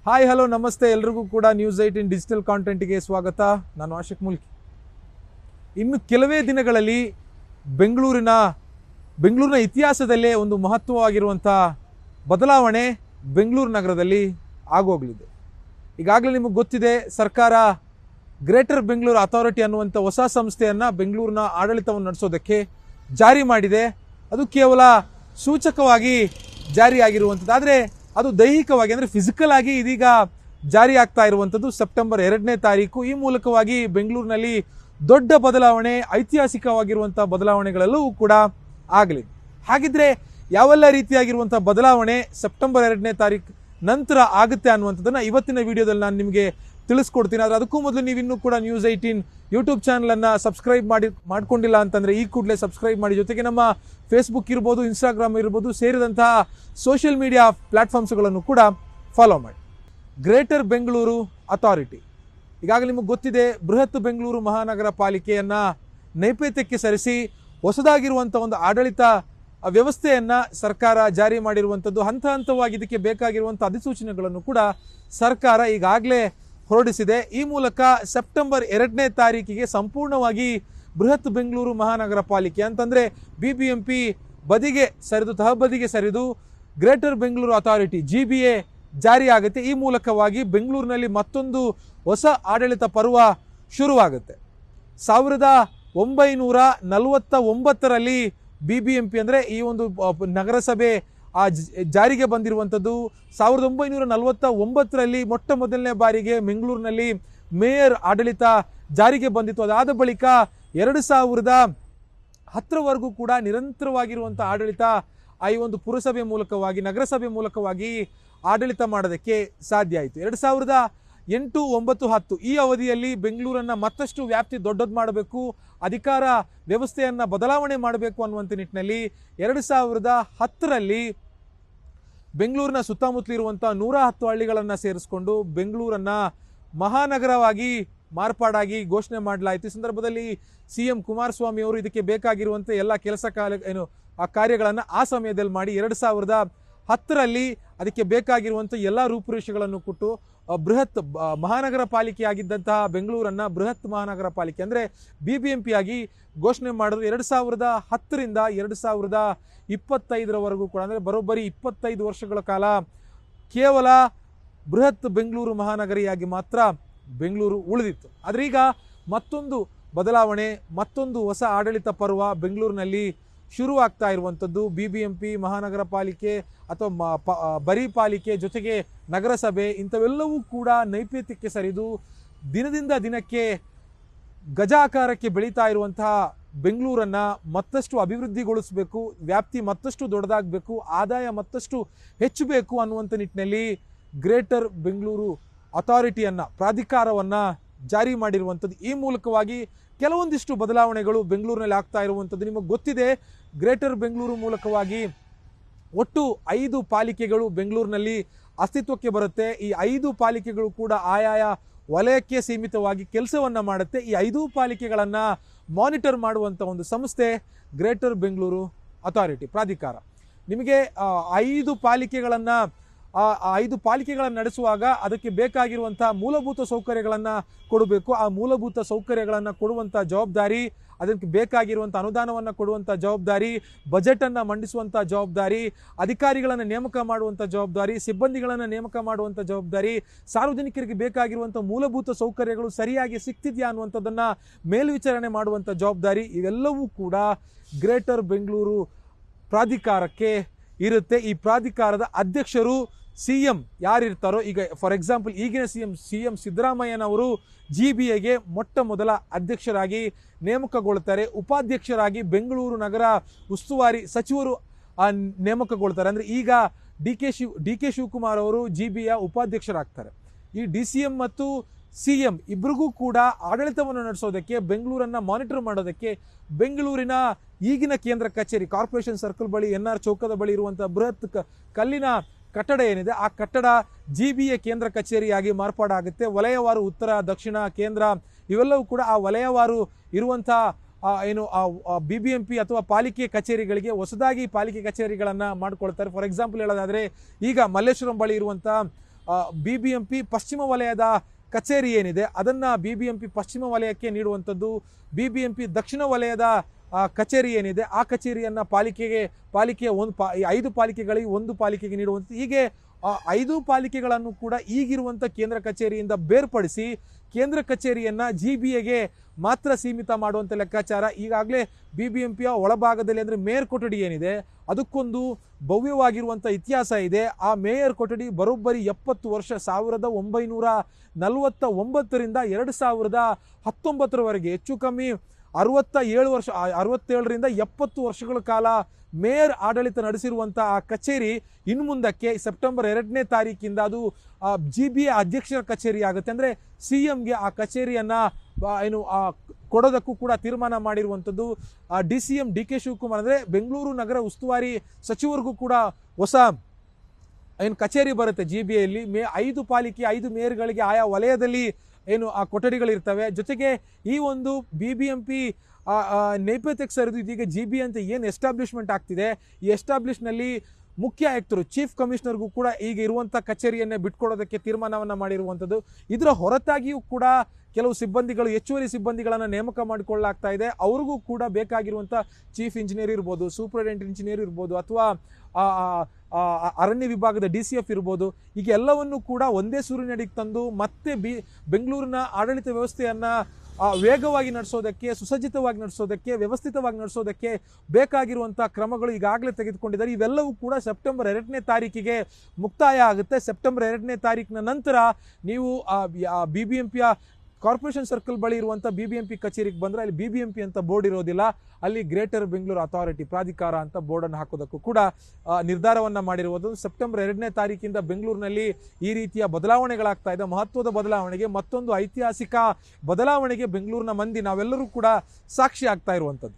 Hi hello ನಮಸ್ತೆ ಎಲ್ರಿಗೂ ಕೂಡ ನ್ಯೂಸ್ 18 ಡಿಜಿಟಲ್ ಕಾಂಟೆಂಟ್ಗೆ ಸ್ವಾಗತ. ನಾನು ಆಶಿಕ್ ಮುಲ್ಕಿ. ಇನ್ನು ಕೆಲವೇ ದಿನಗಳಲ್ಲಿ ಬೆಂಗಳೂರಿನ ಇತಿಹಾಸದಲ್ಲೇ ಒಂದು ಮಹತ್ವವಾಗಿರುವಂಥ ಬದಲಾವಣೆ ಬೆಂಗಳೂರು ನಗರದಲ್ಲಿ ಆಗೋಗಲಿದೆ. ಈಗಾಗಲೇ ನಿಮಗೆ ಗೊತ್ತಿದೆ, ಸರ್ಕಾರ ಗ್ರೇಟರ್ ಬೆಂಗಳೂರು ಅಥಾರಿಟಿ ಅನ್ನುವಂಥ ಹೊಸ ಸಂಸ್ಥೆಯನ್ನು ಬೆಂಗಳೂರಿನ ಆಡಳಿತವನ್ನು ನಡೆಸೋದಕ್ಕೆ ಜಾರಿ ಮಾಡಿದೆ. ಅದು ಕೇವಲ ಸೂಚಕವಾಗಿ ಜಾರಿಯಾಗಿರುವಂಥದ್ದು. ಆದರೆ ಅದು ದೈಹಿಕವಾಗಿ ಅಂದರೆ ಫಿಸಿಕಲ್ ಆಗಿ ಇದೀಗ ಜಾರಿ ಆಗ್ತಾ ಇರುವಂಥದ್ದು ಸೆಪ್ಟೆಂಬರ್ 2ನೇ ತಾರೀಕು. ಈ ಮೂಲಕವಾಗಿ ಬೆಂಗಳೂರಿನಲ್ಲಿ ದೊಡ್ಡ ಬದಲಾವಣೆ, ಐತಿಹಾಸಿಕವಾಗಿರುವಂಥ ಬದಲಾವಣೆಗಳೆಲ್ಲವೂ ಕೂಡ ಆಗಲಿದೆ. ಹಾಗಿದ್ರೆ ಯಾವೆಲ್ಲ ರೀತಿಯಾಗಿರುವಂಥ ಬದಲಾವಣೆ ಸೆಪ್ಟೆಂಬರ್ 2ನೇ ತಾರೀಕು ನಂತರ ಆಗುತ್ತೆ ಅನ್ನುವಂಥದ್ದನ್ನು ಇವತ್ತಿನ ವಿಡಿಯೋದಲ್ಲಿ ನಾನು ನಿಮಗೆ ತಿಳಿಸ್ಕೊಡ್ತೀನಿ. ಆದರೆ ಅದಕ್ಕೂ ಮೊದಲು ನೀವು ಇನ್ನೂ ಕೂಡ ನ್ಯೂಸ್ 18 ಯೂಟ್ಯೂಬ್ ಚಾನಲನ್ನು ಸಬ್ಸ್ಕ್ರೈಬ್ ಮಾಡ್ಕೊಂಡಿಲ್ಲ ಅಂತಂದರೆ ಈ ಕೂಡಲೇ ಸಬ್ಸ್ಕ್ರೈಬ್ ಮಾಡಿ. ಜೊತೆಗೆ ನಮ್ಮ ಫೇಸ್ಬುಕ್ ಇರ್ಬೋದು, ಇನ್ಸ್ಟಾಗ್ರಾಮ್ ಇರ್ಬೋದು, ಸೇರಿದಂತಹ ಸೋಷಿಯಲ್ ಮೀಡಿಯಾ ಪ್ಲಾಟ್ಫಾರ್ಮ್ಸ್ಗಳನ್ನು ಕೂಡ ಫಾಲೋ ಮಾಡಿ. ಗ್ರೇಟರ್ ಬೆಂಗಳೂರು ಅಥಾರಿಟಿ ಈಗಾಗಲೇ ನಿಮಗೆ ಗೊತ್ತಿದೆ, ಬೃಹತ್ ಬೆಂಗಳೂರು ಮಹಾನಗರ ಪಾಲಿಕೆಯನ್ನು ನೈಪಥ್ಯಕ್ಕೆ ಸರಿಸಿ ಹೊಸದಾಗಿರುವಂಥ ಒಂದು ಆಡಳಿತ ವ್ಯವಸ್ಥೆಯನ್ನು ಸರ್ಕಾರ ಜಾರಿ ಮಾಡಿರುವಂಥದ್ದು. ಹಂತ ಹಂತವಾಗಿ ಇದಕ್ಕೆ ಬೇಕಾಗಿರುವಂಥ ಅಧಿಸೂಚನೆಗಳನ್ನು ಕೂಡ ಸರ್ಕಾರ ಈಗಾಗಲೇ ಹೊರಡಿಸಿದೆ. ಈ ಮೂಲಕ ಸೆಪ್ಟೆಂಬರ್ 2ನೇ ತಾರೀಕಿಗೆ ಸಂಪೂರ್ಣವಾಗಿ ಬೃಹತ್ ಬೆಂಗಳೂರು ಮಹಾನಗರ ಪಾಲಿಕೆ ಅಂತಂದರೆ BBMP ಬದಿಗೆ ಸರಿದು, ತಹಬದಿಗೆ ಸರಿದು ಗ್ರೇಟರ್ ಬೆಂಗಳೂರು ಅಥಾರಿಟಿ GBA ಜಾರಿಯಾಗುತ್ತೆ. ಈ ಮೂಲಕವಾಗಿ ಬೆಂಗಳೂರಿನಲ್ಲಿ ಮತ್ತೊಂದು ಹೊಸ ಆಡಳಿತ ಪರ್ವ ಶುರುವಾಗುತ್ತೆ. 1949ರಲ್ಲಿ BBMP ಅಂದರೆ ಈ ಒಂದು ನಗರಸಭೆ ಜಾರಿಗೆ ಬಂದಿರುವಂಥದ್ದು. 1949ರಲ್ಲಿ ಮೊಟ್ಟ ಮೊದಲನೇ ಬಾರಿಗೆ ಬೆಂಗಳೂರಿನಲ್ಲಿ ಮೇಯರ್ ಆಡಳಿತ ಜಾರಿಗೆ ಬಂದಿತ್ತು. ಅದಾದ ಬಳಿಕ 2010ರವರೆಗೂ ಕೂಡ ನಿರಂತರವಾಗಿರುವಂಥ ಆಡಳಿತ ಈ ಒಂದು ಪುರಸಭೆ ಮೂಲಕವಾಗಿ, ನಗರಸಭೆ ಮೂಲಕವಾಗಿ ಆಡಳಿತ ಮಾಡೋದಕ್ಕೆ ಸಾಧ್ಯ ಆಯಿತು. 2008, 9, 10 ಈ ಅವಧಿಯಲ್ಲಿ ಬೆಂಗಳೂರನ್ನು ಮತ್ತಷ್ಟು ವ್ಯಾಪ್ತಿ ದೊಡ್ಡದು ಮಾಡಬೇಕು, ಅಧಿಕಾರ ವ್ಯವಸ್ಥೆಯನ್ನು ಬದಲಾವಣೆ ಮಾಡಬೇಕು ಅನ್ನುವಂಥ ನಿಟ್ಟಿನಲ್ಲಿ 2010ರಲ್ಲಿ ಬೆಂಗಳೂರಿನ ಸುತ್ತಮುತ್ತಲಿರುವಂಥ 110 ಹಳ್ಳಿಗಳನ್ನು ಸೇರಿಸ್ಕೊಂಡು ಬೆಂಗಳೂರನ್ನು ಮಹಾನಗರವಾಗಿ ಮಾರ್ಪಾಡಾಗಿ ಘೋಷಣೆ ಮಾಡಲಾಯಿತು. ಈ ಸಂದರ್ಭದಲ್ಲಿ CM ಕುಮಾರಸ್ವಾಮಿ ಅವರು ಇದಕ್ಕೆ ಬೇಕಾಗಿರುವಂಥ ಎಲ್ಲ ಕಾರ್ಯಗಳನ್ನು ಆ ಸಮಯದಲ್ಲಿ ಮಾಡಿ 2010ರಲ್ಲಿ ಅದಕ್ಕೆ ಬೇಕಾಗಿರುವಂಥ ಎಲ್ಲ ರೂಪುರೇಷೆಗಳನ್ನು ಕೊಟ್ಟು ಬೃಹತ್ ಮಹಾನಗರ ಪಾಲಿಕೆ ಆಗಿದ್ದಂತಹ ಬೆಂಗಳೂರನ್ನು ಬೃಹತ್ ಮಹಾನಗರ ಪಾಲಿಕೆ ಅಂದರೆ BBMP ಆಗಿ ಘೋಷಣೆ ಮಾಡಿದ್ರು. 2010ರಿಂದ 2025ರವರೆಗೂ ಕೂಡ ಅಂದರೆ ಬರೋಬ್ಬರಿ 25 ವರ್ಷಗಳ ಕಾಲ ಕೇವಲ ಬೃಹತ್ ಬೆಂಗಳೂರು ಮಹಾನಗರಿಯಾಗಿ ಮಾತ್ರ ಬೆಂಗಳೂರು ಉಳಿದಿತ್ತು. ಆದರೆ ಈಗ ಮತ್ತೊಂದು ಬದಲಾವಣೆ, ಮತ್ತೊಂದು ಹೊಸ ಆಡಳಿತ ಪರ್ವ ಬೆಂಗಳೂರಿನಲ್ಲಿ ಶುರುವಾಗ್ತಾ ಇರುವಂಥದ್ದು. BBMP ಮಹಾನಗರ ಪಾಲಿಕೆ ಅಥವಾ ಬರೀ ಪಾಲಿಕೆ ಜೊತೆಗೆ ನಗರಸಭೆ ಇಂಥವೆಲ್ಲವೂ ಕೂಡ ನೈಪಥ್ಯಕ್ಕೆ ಸರಿದು ದಿನದಿಂದ ದಿನಕ್ಕೆ ಗಜಾಕಾರಕ್ಕೆ ಬೆಳೀತಾ ಇರುವಂತಹ ಬೆಂಗಳೂರನ್ನು ಮತ್ತಷ್ಟು ಅಭಿವೃದ್ಧಿಗೊಳಿಸಬೇಕು, ವ್ಯಾಪ್ತಿ ಮತ್ತಷ್ಟು ದೊಡ್ಡದಾಗಬೇಕು, ಆದಾಯ ಮತ್ತಷ್ಟು ಹೆಚ್ಚಬೇಕು ಅನ್ನುವಂಥ ನಿಟ್ಟಿನಲ್ಲಿ ಗ್ರೇಟರ್ ಬೆಂಗಳೂರು ಅಥಾರಿಟಿಯನ್ನು, ಪ್ರಾಧಿಕಾರವನ್ನು ಜಾರಿ ಮಾಡಿರುವಂಥದ್ದು. ಈ ಮೂಲಕವಾಗಿ ಕೆಲವೊಂದಿಷ್ಟು ಬದಲಾವಣೆಗಳು ಬೆಂಗಳೂರಿನಲ್ಲಿ ಆಗ್ತಾ ಇರುವಂಥದ್ದು. ನಿಮಗೆ ಗೊತ್ತಿದೆ, ಗ್ರೇಟರ್ ಬೆಂಗಳೂರು ಮೂಲಕವಾಗಿ ಒಟ್ಟು 5 ಪಾಲಿಕೆಗಳು ಬೆಂಗಳೂರಿನಲ್ಲಿ ಅಸ್ತಿತ್ವಕ್ಕೆ ಬರುತ್ತೆ. ಈ 5 ಪಾಲಿಕೆಗಳು ಕೂಡ ಆಯಾಯ ವಲಯಕ್ಕೆ ಸೀಮಿತವಾಗಿ ಕೆಲಸವನ್ನು ಮಾಡುತ್ತೆ. ಈ 5 ಪಾಲಿಕೆಗಳನ್ನು ಮಾನಿಟರ್ ಮಾಡುವಂಥ ಒಂದು ಸಂಸ್ಥೆ ಗ್ರೇಟರ್ ಬೆಂಗಳೂರು ಅಥಾರಿಟಿ, ಪ್ರಾಧಿಕಾರ. ನಿಮಗೆ 5 ಪಾಲಿಕೆಗಳನ್ನು ನಡೆಸುವಾಗ ಅದಕ್ಕೆ ಬೇಕಾಗಿರುವಂಥ ಮೂಲಭೂತ ಸೌಕರ್ಯಗಳನ್ನು ಕೊಡಬೇಕು. ಆ ಮೂಲಭೂತ ಸೌಕರ್ಯಗಳನ್ನು ಕೊಡುವಂಥ ಜವಾಬ್ದಾರಿ, ಅದಕ್ಕೆ ಬೇಕಾಗಿರುವಂಥ ಅನುದಾನವನ್ನು ಕೊಡುವಂಥ ಜವಾಬ್ದಾರಿ, ಬಜೆಟನ್ನು ಮಂಡಿಸುವಂಥ ಜವಾಬ್ದಾರಿ, ಅಧಿಕಾರಿಗಳನ್ನು ನೇಮಕ ಮಾಡುವಂಥ ಜವಾಬ್ದಾರಿ, ಸಿಬ್ಬಂದಿಗಳನ್ನು ನೇಮಕ ಮಾಡುವಂಥ ಜವಾಬ್ದಾರಿ, ಸಾರ್ವಜನಿಕರಿಗೆ ಬೇಕಾಗಿರುವಂಥ ಮೂಲಭೂತ ಸೌಕರ್ಯಗಳು ಸರಿಯಾಗಿ ಸಿಗ್ತಿದೆಯಾ ಅನ್ನುವಂಥದ್ದನ್ನು ಮೇಲ್ವಿಚಾರಣೆ ಮಾಡುವಂಥ ಜವಾಬ್ದಾರಿ, ಇವೆಲ್ಲವೂ ಕೂಡ ಗ್ರೇಟರ್ ಬೆಂಗಳೂರು ಪ್ರಾಧಿಕಾರಕ್ಕೆ ಇರುತ್ತೆ. ಈ ಪ್ರಾಧಿಕಾರದ ಅಧ್ಯಕ್ಷರು CM ಯಾರಿರ್ತಾರೋ, ಈಗ ಫಾರ್ ಎಕ್ಸಾಂಪಲ್ ಈಗಿನ CM ಸಿದ್ದರಾಮಯ್ಯನವರು GBAಗೆ ಮೊಟ್ಟ ಮೊದಲ ಅಧ್ಯಕ್ಷರಾಗಿ ನೇಮಕಗೊಳ್ತಾರೆ. ಉಪಾಧ್ಯಕ್ಷರಾಗಿ ಬೆಂಗಳೂರು ನಗರ ಉಸ್ತುವಾರಿ ಸಚಿವರು ನೇಮಕಗೊಳ್ತಾರೆ. ಅಂದರೆ ಈಗ DK ಶಿವಕುಮಾರ್ ಅವರು GBA ಉಪಾಧ್ಯಕ್ಷರಾಗ್ತಾರೆ. ಈ DCM ಮತ್ತು CM ಇಬ್ಬರಿಗೂ ಕೂಡ ಆಡಳಿತವನ್ನು ನಡೆಸೋದಕ್ಕೆ, ಬೆಂಗಳೂರನ್ನು ಮಾನಿಟರ್ ಮಾಡೋದಕ್ಕೆ ಬೆಂಗಳೂರಿನ ಈಗಿನ ಕೇಂದ್ರ ಕಚೇರಿ ಕಾರ್ಪೊರೇಷನ್ ಸರ್ಕಲ್ ಬಳಿ NR ಚೌಕದ ಬಳಿ ಇರುವಂಥ ಬೃಹತ್ ಕಲ್ಲಿನ ಕಟ್ಟಡ ಏನಿದೆ, ಆ ಕಟ್ಟಡ GBA ಕೇಂದ್ರ ಕಚೇರಿಯಾಗಿ ಮಾರ್ಪಾಡಾಗುತ್ತೆ. ವಲಯವಾರು ಉತ್ತರ, ದಕ್ಷಿಣ, ಕೇಂದ್ರ ಇವೆಲ್ಲವೂ ಕೂಡ ಆ ವಲಯವಾರು ಇರುವಂಥ BBMP ಅಥವಾ ಪಾಲಿಕೆ ಕಚೇರಿಗಳಿಗೆ ಹೊಸದಾಗಿ ಪಾಲಿಕೆ ಕಚೇರಿಗಳನ್ನು ಮಾಡಿಕೊಳ್ತಾರೆ. ಫಾರ್ ಎಕ್ಸಾಂಪಲ್ ಹೇಳೋದಾದರೆ, ಈಗ ಮಲ್ಲೇಶ್ವರಂ ಬಳಿ ಇರುವಂಥ BBMP ಪಶ್ಚಿಮ ವಲಯದ ಕಚೇರಿ ಏನಿದೆ ಅದನ್ನು BBMP ಪಶ್ಚಿಮ ವಲಯಕ್ಕೆ ನೀಡುವಂಥದ್ದು, BBMP ದಕ್ಷಿಣ ವಲಯದ ಕಚೇರಿ ಏನಿದೆ ಆ ಕಚೇರಿಯನ್ನು ಪಾಲಿಕೆಯ 5 ಪಾಲಿಕೆಗಳಿಗೆ 1 ಪಾಲಿಕೆಗೆ ನೀಡುವಂಥದ್ದು. ಹೀಗೆ 5 ಪಾಲಿಕೆಗಳನ್ನು ಕೂಡ ಈಗಿರುವಂಥ ಕೇಂದ್ರ ಕಚೇರಿಯಿಂದ ಬೇರ್ಪಡಿಸಿ ಕೇಂದ್ರ ಕಚೇರಿಯನ್ನು GBAಗೆ ಮಾತ್ರ ಸೀಮಿತ ಮಾಡುವಂಥ ಲೆಕ್ಕಾಚಾರ. ಈಗಾಗಲೇ BBMPಯ ಒಳಭಾಗದಲ್ಲಿ ಅಂದರೆ ಮೇಯರ್ ಕೊಠಡಿ ಏನಿದೆ ಅದಕ್ಕೊಂದು ಭವ್ಯವಾಗಿರುವಂಥ ಇತಿಹಾಸ ಇದೆ. ಆ ಮೇಯರ್ ಕೊಠಡಿ ಬರೋಬ್ಬರಿ 70 ವರ್ಷ 1949ರಿಂದ 2019ರವರೆಗೆ ಹೆಚ್ಚು ಕಮ್ಮಿ 67ರಿಂದ 70 ವರ್ಷಗಳ ಕಾಲ ಮೇಯರ್ ಆಡಳಿತ ನಡೆಸಿರುವಂಥ ಆ ಕಚೇರಿ ಇನ್ನು ಮುಂದಕ್ಕೆ ಸೆಪ್ಟೆಂಬರ್ 2ನೇ ತಾರೀಕಿಂದ ಅದು GBA ಅಧ್ಯಕ್ಷರ ಕಚೇರಿ ಆಗುತ್ತೆ. ಅಂದರೆ CMಗೆ ಆ ಕಚೇರಿಯನ್ನು ಕೊಡೋದಕ್ಕೂ ಕೂಡ ತೀರ್ಮಾನ ಮಾಡಿರುವಂಥದ್ದು. DCM DK ಶಿವಕುಮಾರ್ ಅಂದರೆ ಬೆಂಗಳೂರು ನಗರ ಉಸ್ತುವಾರಿ ಸಚಿವರಿಗೂ ಕೂಡ ಹೊಸ ಕಚೇರಿ ಬರುತ್ತೆ GBAಯಲ್ಲಿ. 5 ಪಾಲಿಕೆ 5 ಮೇಯರ್ಗಳಿಗೆ ಆಯಾ ವಲಯದಲ್ಲಿ ಆ ಕೊಠಡಿಗಳಿರ್ತವೆ. ಜೊತೆಗೆ ಈ ಒಂದು BBMP ನೇಪಥ್ಯಕ್ಕೆ ಸರಿದು ಇದೀಗ GBA ಅಂತ ಏನು ಎಸ್ಟಾಬ್ಲಿಷ್ಮೆಂಟ್ ಆಗ್ತಿದೆ, ಈ ಎಸ್ಟಾಬ್ಲಿಷ್ನಲ್ಲಿ ಮುಖ್ಯ ಆಯುಕ್ತರು ಚೀಫ್ ಕಮಿಷನರ್ಗೂ ಕೂಡ ಈಗ ಇರುವಂಥ ಕಚೇರಿಯನ್ನೇ ಬಿಟ್ಕೊಡೋದಕ್ಕೆ ತೀರ್ಮಾನವನ್ನು ಮಾಡಿರುವಂಥದ್ದು. ಇದರ ಹೊರತಾಗಿಯೂ ಕೂಡ ಕೆಲವು ಸಿಬ್ಬಂದಿಗಳು ಹೆಚ್ಚುವರಿ ಸಿಬ್ಬಂದಿಗಳನ್ನು ನೇಮಕ ಮಾಡಿಕೊಳ್ಳಲಾಗ್ತಾ ಇದೆ. ಅವ್ರಿಗೂ ಕೂಡ ಬೇಕಾಗಿರುವಂಥ ಚೀಫ್ ಇಂಜಿನಿಯರ್ ಇರ್ಬೋದು, ಸೂಪರಿಂಟೆಂಡೆಂಟ್ ಇಂಜಿನಿಯರ್ ಇರ್ಬೋದು, ಅಥವಾ ಅರಣ್ಯ ವಿಭಾಗದ DCF ಇರ್ಬೋದು. ಈಗ ಎಲ್ಲವನ್ನು ಕೂಡ ಒಂದೇ ಸೂರಿನಡಿಗೆ ತಂದು ಮತ್ತೆ ಬೆಂಗಳೂರಿನ ಆಡಳಿತ ವ್ಯವಸ್ಥೆಯನ್ನು ವೇಗವಾಗಿ ನಡೆಸೋದಕ್ಕೆ, ಸುಸಜ್ಜಿತವಾಗಿ ನಡೆಸೋದಕ್ಕೆ, ವ್ಯವಸ್ಥಿತವಾಗಿ ನಡೆಸೋದಕ್ಕೆ ಬೇಕಾಗಿರುವಂಥ ಕ್ರಮಗಳು ಈಗಾಗಲೇ ತೆಗೆದುಕೊಂಡಿದ್ದಾರೆ. ಇವೆಲ್ಲವೂ ಕೂಡ ಸೆಪ್ಟೆಂಬರ್ 2ನೇ ತಾರೀಕಿಗೆ ಮುಕ್ತಾಯ ಆಗುತ್ತೆ. ಸೆಪ್ಟೆಂಬರ್ 2ನೇ ತಾರೀಕಿನ ನಂತರ ನೀವು BBMPಯ ಕಾರ್ಪೊರೇಷನ್ ಸರ್ಕಲ್ ಬಳಿ ಇರುವಂಥ BBMP ಕಚೇರಿಗೆ ಬಂದರೆ ಅಲ್ಲಿ BBMP ಅಂತ ಬೋರ್ಡ್ ಇರೋದಿಲ್ಲ, ಅಲ್ಲಿ ಗ್ರೇಟರ್ ಬೆಂಗಳೂರು ಅಥಾರಿಟಿ ಪ್ರಾಧಿಕಾರ ಅಂತ ಬೋರ್ಡನ್ನು ಹಾಕೋದಕ್ಕೂ ಕೂಡ ನಿರ್ಧಾರವನ್ನು ಮಾಡಿರುವುದು. ಸೆಪ್ಟೆಂಬರ್ 2ನೇ ತಾರೀಕಿಂದ ಬೆಂಗಳೂರಿನಲ್ಲಿ ಈ ರೀತಿಯ ಬದಲಾವಣೆಗಳಾಗ್ತಾ ಇದೆ. ಮಹತ್ವದ ಬದಲಾವಣೆಗೆ, ಮತ್ತೊಂದು ಐತಿಹಾಸಿಕ ಬದಲಾವಣೆಗೆ ಬೆಂಗಳೂರಿನ ಮಂದಿ ನಾವೆಲ್ಲರೂ ಕೂಡ ಸಾಕ್ಷಿ ಆಗ್ತಾ ಇರುವಂಥದ್ದು.